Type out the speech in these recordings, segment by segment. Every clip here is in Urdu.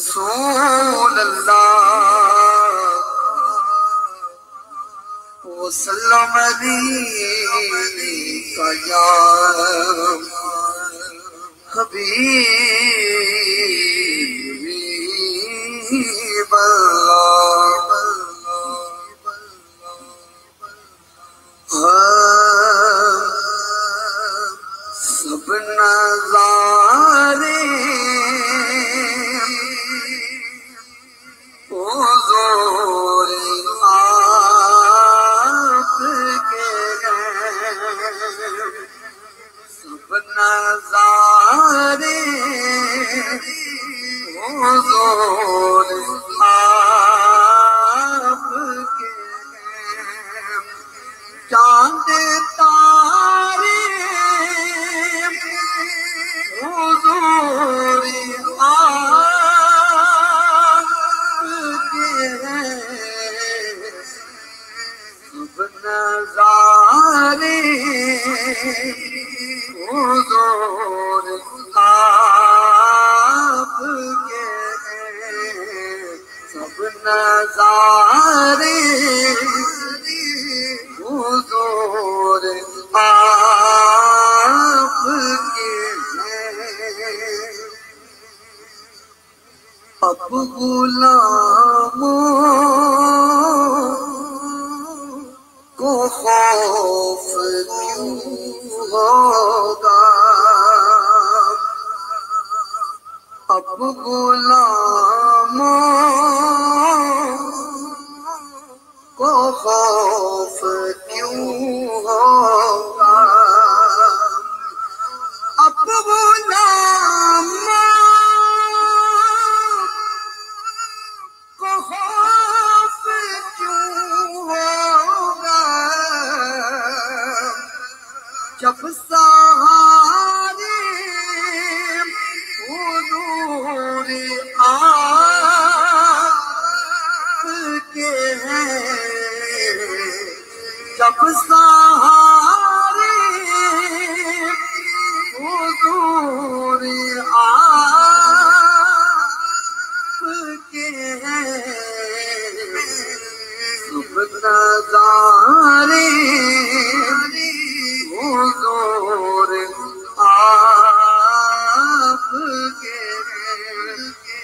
رسول اللہ وسلم علیک یا حبیب اللہ سب نظارے حضور آپ کے ہیں سب نظارے حضور آپ کے ہیں چاند تارے حضور آپ کے ہیں سب نظارے حضور آپ کے ہیں سب نظارے حضور آپ کے ہیں اب غلاموں کو خوف کیوں ہوگا اب غلاموں کو خوف کیوں ہوگا اب غلاموں کو خوف کیوں ہوگا جب سہارے حضور آپ کے ہیں جب سہارے حضور آپ کے ہیں سب نظارے حضور آپ کے ہیں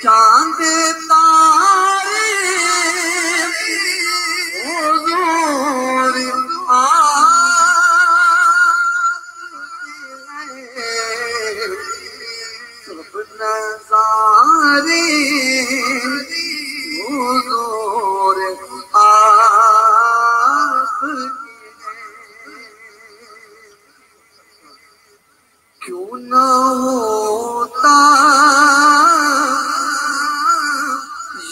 چاند تارے حضور آپ کے ہیں سب نظارے حضور آپ کے ہیں کیوں نہ ہوتا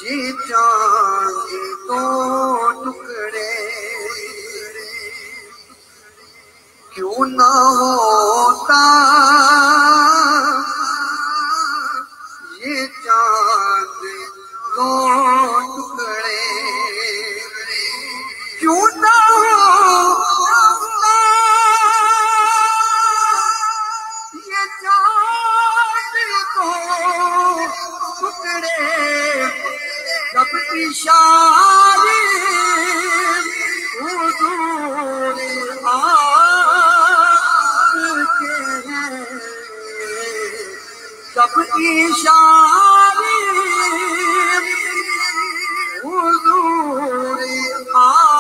یہ چاند دو ٹکڑے کیوں نہ ہوتا یہ چاند دو ٹکڑے کیوں نہ ہوتا یہ چاند دو ٹکڑے جب اشارے حضور آپ کے ہیں جب اشارے حضور آپ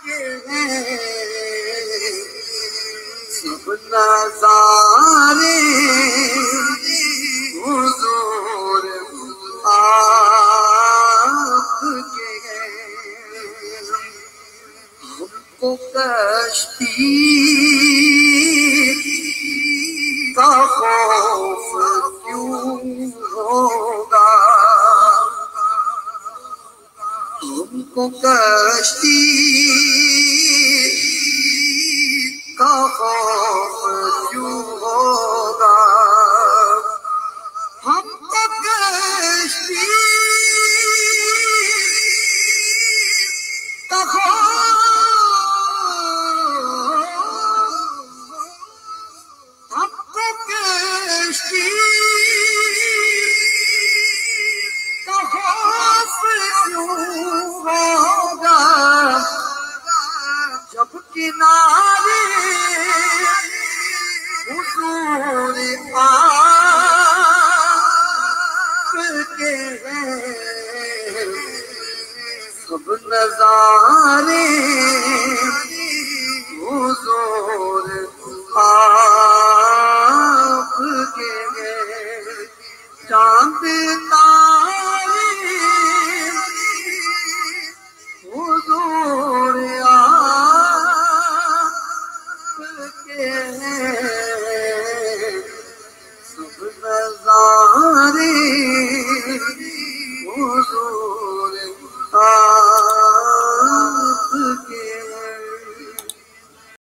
کے ہیں سب نظارے حضور آپ کے ہیں ہم کو کشتی کا خوف کیوں ہوگا ہم کو کشتی کا خوف کیوں ہوگا ہم کو کشتی کا خوف ہم کو کشتی کنارے حضور آپ کے ہیں سب نظارے